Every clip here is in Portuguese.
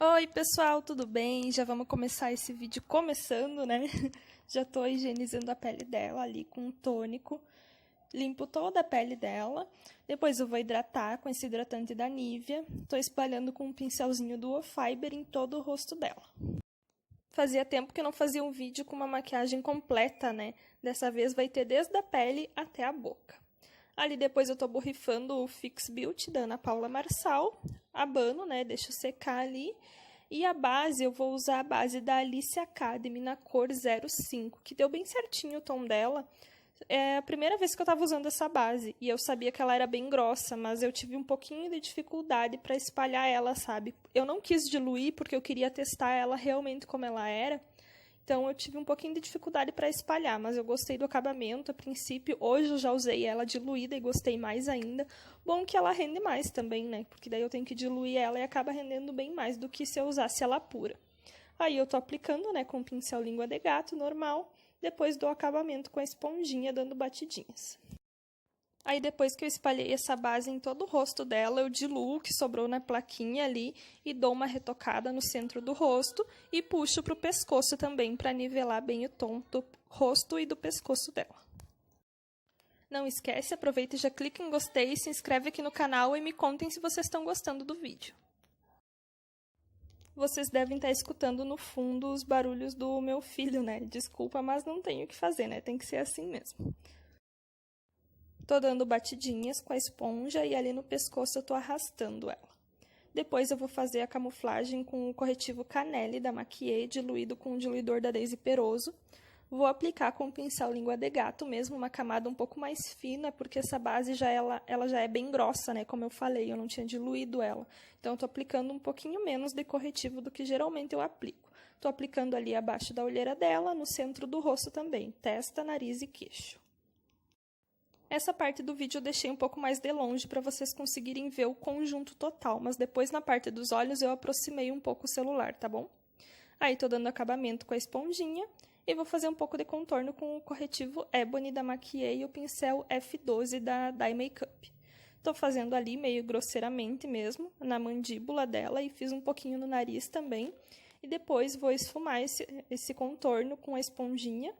Oi, pessoal, tudo bem? Já vamos começar esse vídeo começando, né? Já tô higienizando a pele dela ali com um tônico. Limpo toda a pele dela. Depois eu vou hidratar com esse hidratante da Nivea. Tô espalhando com um pincelzinho do Fiber em todo o rosto dela. Fazia tempo que eu não fazia um vídeo com uma maquiagem completa, né? Dessa vez vai ter desde a pele até a boca. Ali depois eu tô borrifando o Fix Beauty da Ana Paula Marçal, abano, né, deixo secar ali. E a base, eu vou usar a base da Alice Academy na cor 05, que deu bem certinho o tom dela. É a primeira vez que eu tava usando essa base, e eu sabia que ela era bem grossa, mas eu tive um pouquinho de dificuldade para espalhar ela, sabe? Eu não quis diluir, porque eu queria testar ela realmente como ela era. Então, eu tive um pouquinho de dificuldade para espalhar, mas eu gostei do acabamento a princípio. Hoje eu já usei ela diluída e gostei mais ainda. Bom que ela rende mais também, né? Porque daí eu tenho que diluir ela e acaba rendendo bem mais do que se eu usasse ela pura. Aí eu tô aplicando, né, com o pincel língua de gato normal, depois do acabamento com a esponjinha dando batidinhas. Aí depois que eu espalhei essa base em todo o rosto dela, eu diluo o que sobrou na plaquinha ali e dou uma retocada no centro do rosto e puxo para o pescoço também para nivelar bem o tom do rosto e do pescoço dela. Não esquece, aproveita e já clica em gostei, se inscreve aqui no canal e me contem se vocês estão gostando do vídeo. Vocês devem estar escutando no fundo os barulhos do meu filho, né? Desculpa, mas não tenho o que fazer, né? Tem que ser assim mesmo. Tô dando batidinhas com a esponja e ali no pescoço eu tô arrastando ela. Depois eu vou fazer a camuflagem com o corretivo Canelli da Maquiê, diluído com o diluidor da Daisy Peroso. Vou aplicar com o pincel língua de gato mesmo, uma camada um pouco mais fina, porque essa base ela já é bem grossa, né? Como eu falei, eu não tinha diluído ela. Então, eu tô aplicando um pouquinho menos de corretivo do que geralmente eu aplico. Tô aplicando ali abaixo da olheira dela, no centro do rosto também, testa, nariz e queixo. Essa parte do vídeo eu deixei um pouco mais de longe para vocês conseguirem ver o conjunto total, mas depois na parte dos olhos eu aproximei um pouco o celular, tá bom? Aí tô dando acabamento com a esponjinha e vou fazer um pouco de contorno com o corretivo Ebony da Maquiê e o pincel F12 da Dye Makeup. Tô fazendo ali meio grosseiramente mesmo, na mandíbula dela e fiz um pouquinho no nariz também. E depois vou esfumar esse contorno com a esponjinha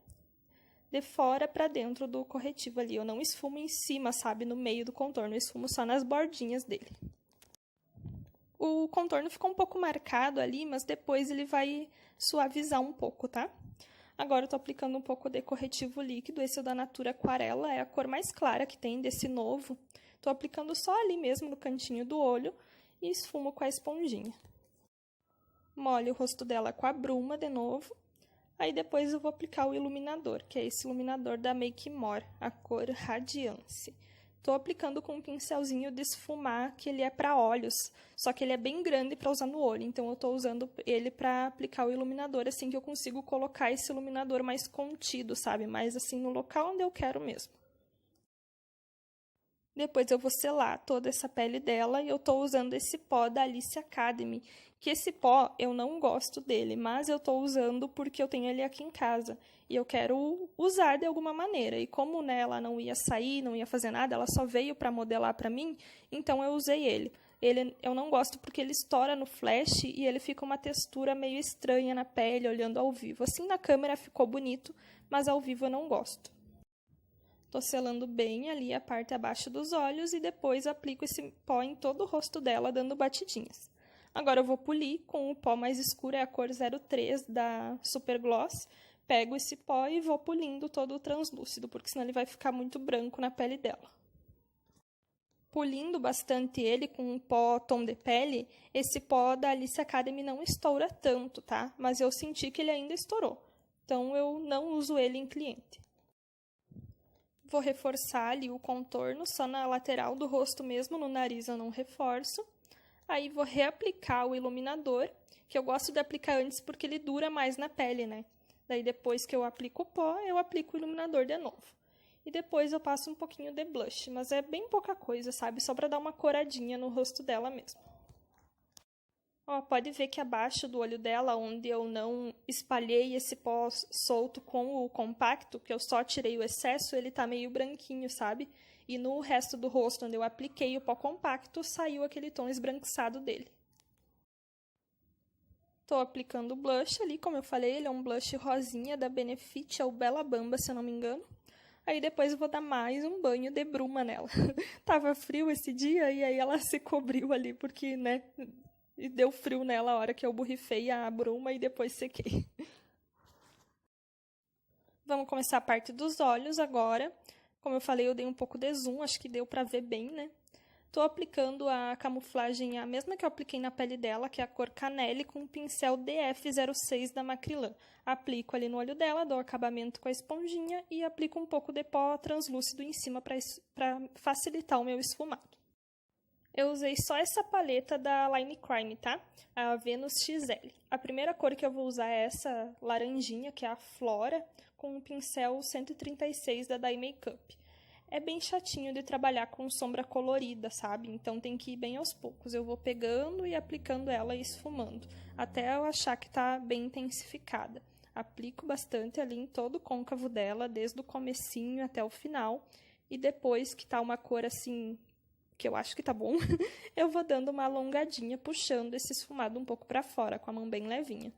de fora para dentro do corretivo ali. Eu não esfumo em cima, sabe, no meio do contorno, eu esfumo só nas bordinhas dele. O contorno ficou um pouco marcado ali, mas depois ele vai suavizar um pouco, tá? Agora eu tô aplicando um pouco de corretivo líquido, esse é o da Natura Aquarela, é a cor mais clara que tem desse novo. Tô aplicando só ali mesmo no cantinho do olho e esfumo com a esponjinha. Molho o rosto dela com a bruma de novo. Aí depois eu vou aplicar o iluminador, que é esse iluminador da Make More, a cor Radiance. Tô aplicando com um pincelzinho de esfumar, que ele é para olhos, só que ele é bem grande para usar no olho, então eu tô usando ele para aplicar o iluminador, assim que eu consigo colocar esse iluminador mais contido, sabe? Mais assim no local onde eu quero mesmo. Depois eu vou selar toda essa pele dela e eu tô usando esse pó da Alice Academy, que esse pó eu não gosto dele, mas eu tô usando porque eu tenho ele aqui em casa e eu quero usar de alguma maneira. E como, né, ela não ia sair, não ia fazer nada, ela só veio para modelar para mim, então eu usei ele. Eu não gosto porque ele estoura no flash e ele fica uma textura meio estranha na pele olhando ao vivo. Assim na câmera ficou bonito, mas ao vivo eu não gosto. Tô selando bem ali a parte abaixo dos olhos e depois aplico esse pó em todo o rosto dela, dando batidinhas. Agora eu vou polir com o pó mais escuro, é a cor 03 da Super Gloss. Pego esse pó e vou polindo todo o translúcido, porque senão ele vai ficar muito branco na pele dela. Polindo bastante ele com um pó tom de pele, esse pó da Alice Academy não estoura tanto, tá? Mas eu senti que ele ainda estourou, então eu não uso ele em cliente. Vou reforçar ali o contorno, só na lateral do rosto mesmo, no nariz eu não reforço. Aí vou reaplicar o iluminador, que eu gosto de aplicar antes porque ele dura mais na pele, né? Daí depois que eu aplico o pó, eu aplico o iluminador de novo. E depois eu passo um pouquinho de blush, mas é bem pouca coisa, sabe? Só pra dar uma coradinha no rosto dela mesmo. Ó, pode ver que abaixo do olho dela, onde eu não espalhei esse pó solto com o compacto, que eu só tirei o excesso, ele tá meio branquinho, sabe? E no resto do rosto, onde eu apliquei o pó compacto, saiu aquele tom esbranquiçado dele. Tô aplicando o blush ali, como eu falei, ele é um blush rosinha da Benefit, é o Bella Bamba, se eu não me engano. Aí depois eu vou dar mais um banho de bruma nela. Tava frio esse dia e aí ela se cobriu ali, porque, né, deu frio nela a hora que eu borrifei a bruma e depois sequei. Vamos começar a parte dos olhos agora. Como eu falei, eu dei um pouco de zoom, acho que deu pra ver bem, né? Tô aplicando a camuflagem, a mesma que eu apliquei na pele dela, que é a cor Canelle, com o pincel DF06 da Macrylan. Aplico ali no olho dela, dou acabamento com a esponjinha e aplico um pouco de pó translúcido em cima para facilitar o meu esfumado. Eu usei só essa paleta da Line Crime, tá? A Venus XL. A primeira cor que eu vou usar é essa laranjinha, que é a Flora, com o pincel 136 da Dye Makeup. É bem chatinho de trabalhar com sombra colorida, sabe? Então tem que ir bem aos poucos. Eu vou pegando e aplicando ela e esfumando, até eu achar que tá bem intensificada. Aplico bastante ali em todo o côncavo dela, desde o comecinho até o final. E depois que tá uma cor assim, que eu acho que tá bom, eu vou dando uma alongadinha, puxando esse esfumado um pouco pra fora, com a mão bem levinha.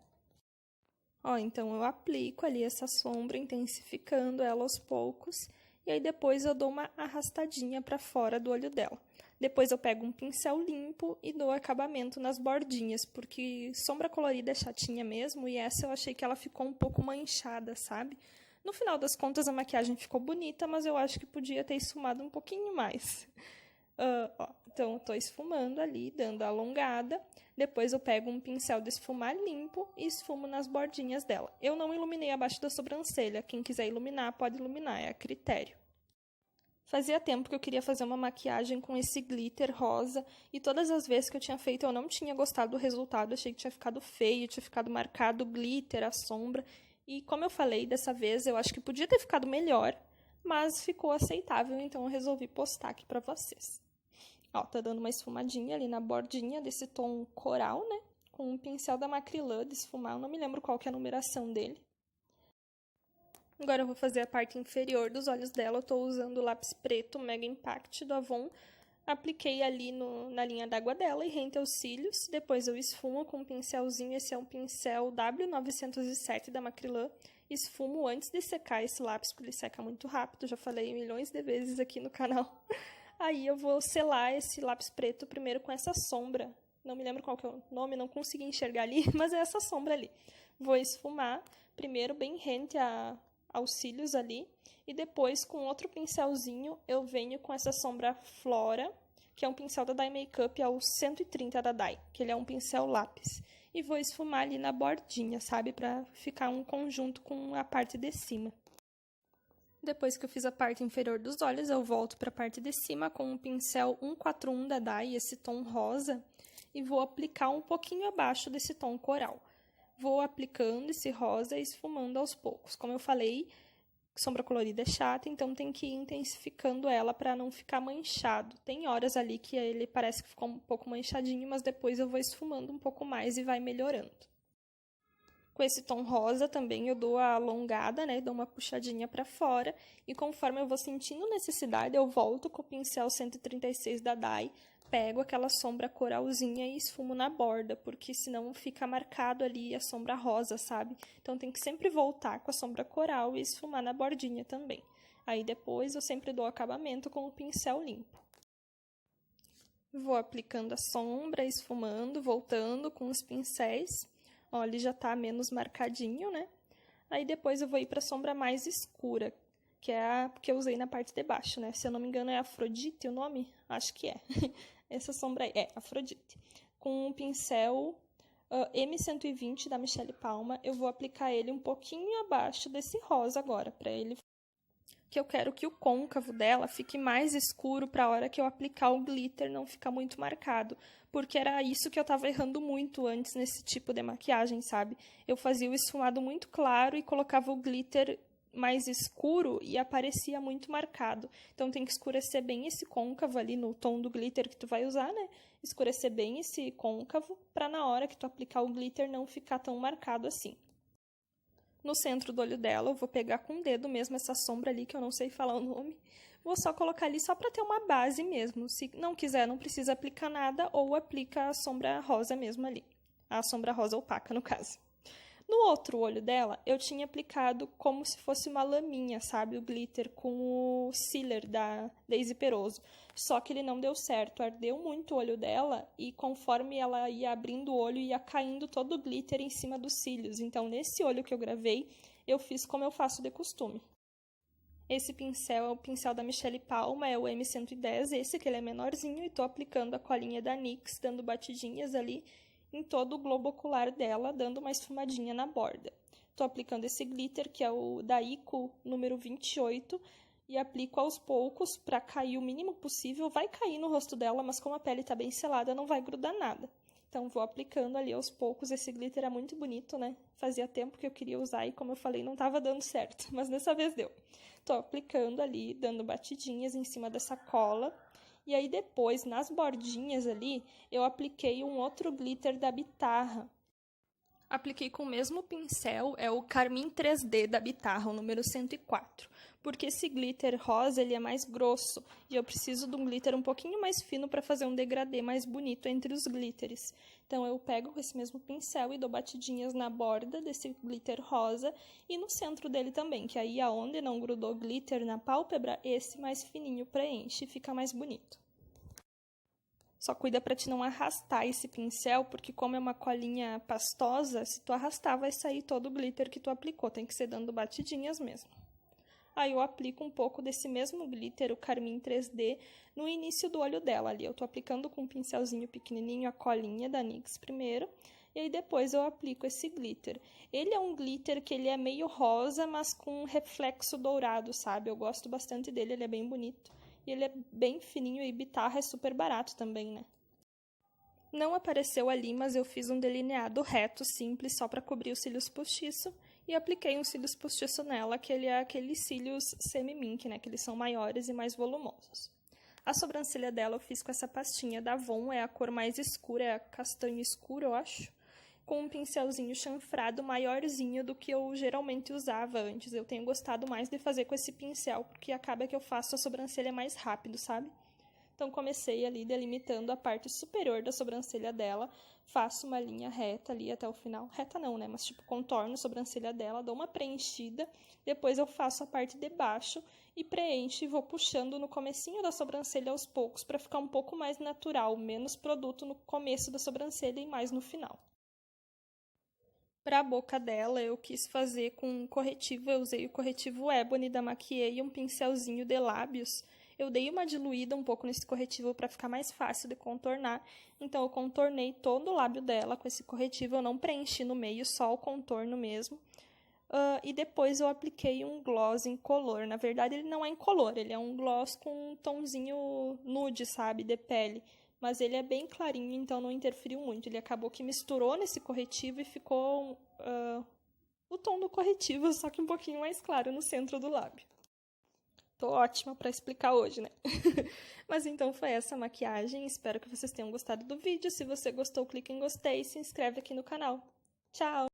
Ó, então eu aplico ali essa sombra, intensificando ela aos poucos. E aí depois eu dou uma arrastadinha para fora do olho dela. Depois eu pego um pincel limpo e dou acabamento nas bordinhas, porque sombra colorida é chatinha mesmo, e essa eu achei que ela ficou um pouco manchada, sabe? No final das contas a maquiagem ficou bonita, mas eu acho que podia ter esfumado um pouquinho mais. Então eu tô esfumando ali, dando a alongada. Depois eu pego um pincel de esfumar limpo e esfumo nas bordinhas dela. Eu não iluminei abaixo da sobrancelha. Quem quiser iluminar, pode iluminar, é a critério. Fazia tempo que eu queria fazer uma maquiagem com esse glitter rosa. E todas as vezes que eu tinha feito, eu não tinha gostado do resultado. Achei que tinha ficado feio, tinha ficado marcado o glitter, a sombra. E como eu falei, dessa vez eu acho que podia ter ficado melhor, mas ficou aceitável, então eu resolvi postar aqui pra vocês. Ó, tá dando uma esfumadinha ali na bordinha desse tom coral, né? Com um pincel da Macrylan de esfumar, eu não me lembro qual que é a numeração dele. Agora eu vou fazer a parte inferior dos olhos dela, eu tô usando o lápis preto Mega Impact do Avon. Apliquei ali na linha d'água dela e rente aos cílios. Depois eu esfumo com um pincelzinho, esse é um pincel W907 da Macrylan. Esfumo antes de secar esse lápis, porque ele seca muito rápido, já falei milhões de vezes aqui no canal. Aí eu vou selar esse lápis preto primeiro com essa sombra. Não me lembro qual que é o nome, não consegui enxergar ali, mas é essa sombra ali. Vou esfumar primeiro bem rente aos cílios ali. E depois, com outro pincelzinho, eu venho com essa sombra Flora, que é um pincel da Dye Makeup, é o 130 da Dye, que ele é um pincel lápis. E vou esfumar ali na bordinha, sabe? Pra ficar um conjunto com a parte de cima. Depois que eu fiz a parte inferior dos olhos, eu volto para a parte de cima com o pincel 141 da Dye, esse tom rosa, e vou aplicar um pouquinho abaixo desse tom coral. Vou aplicando esse rosa e esfumando aos poucos. Como eu falei, sombra colorida é chata, então tem que ir intensificando ela para não ficar manchado. Tem horas ali que ele parece que ficou um pouco manchadinho, mas depois eu vou esfumando um pouco mais e vai melhorando. Com esse tom rosa também eu dou a alongada, né? Dou uma puxadinha para fora. E conforme eu vou sentindo necessidade, eu volto com o pincel 136 da Dye, pego aquela sombra coralzinha e esfumo na borda, porque senão fica marcado ali a sombra rosa, sabe? Então tem que sempre voltar com a sombra coral e esfumar na bordinha também. Aí depois eu sempre dou acabamento com o pincel limpo. Vou aplicando a sombra, esfumando, voltando com os pincéis. Ó, ele já tá menos marcadinho, né? Aí depois eu vou ir pra sombra mais escura, que é a que eu usei na parte de baixo, né? Se eu não me engano é Afrodite o nome? Acho que é. Essa sombra aí é Afrodite. Com um pincel M120 da Michelle Palma, eu vou aplicar ele um pouquinho abaixo desse rosa agora, pra ele... que eu quero que o côncavo dela fique mais escuro para a hora que eu aplicar o glitter não ficar muito marcado, porque era isso que eu tava errando muito antes nesse tipo de maquiagem, sabe? Eu fazia o esfumado muito claro e colocava o glitter mais escuro e aparecia muito marcado. Então tem que escurecer bem esse côncavo ali no tom do glitter que tu vai usar, né? Escurecer bem esse côncavo para na hora que tu aplicar o glitter não ficar tão marcado assim. No centro do olho dela, eu vou pegar com o dedo mesmo essa sombra ali, que eu não sei falar o nome. Vou só colocar ali só para ter uma base mesmo. Se não quiser, não precisa aplicar nada, ou aplica a sombra rosa mesmo ali. A sombra rosa opaca, no caso. No outro olho dela, eu tinha aplicado como se fosse uma laminha, sabe? O glitter com o sealer da Daisy Peroso. Só que ele não deu certo, ardeu muito o olho dela e conforme ela ia abrindo o olho, ia caindo todo o glitter em cima dos cílios. Então, nesse olho que eu gravei, eu fiz como eu faço de costume. Esse pincel é o pincel da Michelle Palma, é o M110, esse que ele é menorzinho, e tô aplicando a colinha da NYX, dando batidinhas ali em todo o globo ocular dela, dando uma esfumadinha na borda. Tô aplicando esse glitter, que é o da Ico número 28, e aplico aos poucos para cair o mínimo possível. Vai cair no rosto dela, mas como a pele tá bem selada, não vai grudar nada. Então, vou aplicando ali aos poucos. Esse glitter é muito bonito, né? Fazia tempo que eu queria usar e, como eu falei, não tava dando certo, mas dessa vez deu. Tô aplicando ali, dando batidinhas em cima dessa cola. E aí depois, nas bordinhas ali, eu apliquei um outro glitter da Bitarra. Apliquei com o mesmo pincel, é o Carmim 3D da Bitarra, o número 104. Porque esse glitter rosa, ele é mais grosso, e eu preciso de um glitter um pouquinho mais fino para fazer um degradê mais bonito entre os glitters. Então, eu pego esse mesmo pincel e dou batidinhas na borda desse glitter rosa e no centro dele também, que aí aonde não grudou glitter na pálpebra, esse mais fininho preenche e fica mais bonito. Só cuida para te não arrastar esse pincel, porque como é uma colinha pastosa, se tu arrastar vai sair todo o glitter que tu aplicou, tem que ser dando batidinhas mesmo. Aí eu aplico um pouco desse mesmo glitter, o Carmim 3D, no início do olho dela ali. Eu tô aplicando com um pincelzinho pequenininho a colinha da NYX primeiro, e aí depois eu aplico esse glitter. Ele é um glitter que ele é meio rosa, mas com um reflexo dourado, sabe? Eu gosto bastante dele, ele é bem bonito. E ele é bem fininho e Bitarra é super barato também, né? Não apareceu ali, mas eu fiz um delineado reto, simples, só para cobrir os cílios postiço. E apliquei um cílios postiço nela, que ele é aqueles cílios semi-mink, né? Que eles são maiores e mais volumosos. A sobrancelha dela eu fiz com essa pastinha da Avon, é a cor mais escura, é a castanho escuro, eu acho. Com um pincelzinho chanfrado maiorzinho do que eu geralmente usava antes. Eu tenho gostado mais de fazer com esse pincel, porque acaba que eu faço a sobrancelha mais rápido, sabe? Então, comecei ali delimitando a parte superior da sobrancelha dela, faço uma linha reta ali até o final. Reta não, né? Mas, tipo, contorno a sobrancelha dela, dou uma preenchida, depois eu faço a parte de baixo e preencho e vou puxando no comecinho da sobrancelha aos poucos, para ficar um pouco mais natural, menos produto no começo da sobrancelha e mais no final. Para a boca dela, eu quis fazer com um corretivo, eu usei o corretivo Ebony da Maquiei e um pincelzinho de lábios. Eu dei uma diluída um pouco nesse corretivo para ficar mais fácil de contornar, então eu contornei todo o lábio dela com esse corretivo, eu não preenchi no meio, só o contorno mesmo. E depois eu apliquei um gloss incolor, na verdade ele não é incolor, ele é um gloss com um tonzinho nude, sabe, de pele. Mas ele é bem clarinho, então não interferiu muito. Ele acabou que misturou nesse corretivo e ficou o tom do corretivo, só que um pouquinho mais claro no centro do lábio. Tô ótima para explicar hoje, né? Mas então foi essa maquiagem. Espero que vocês tenham gostado do vídeo. Se você gostou, clique em gostei e se inscreve aqui no canal. Tchau!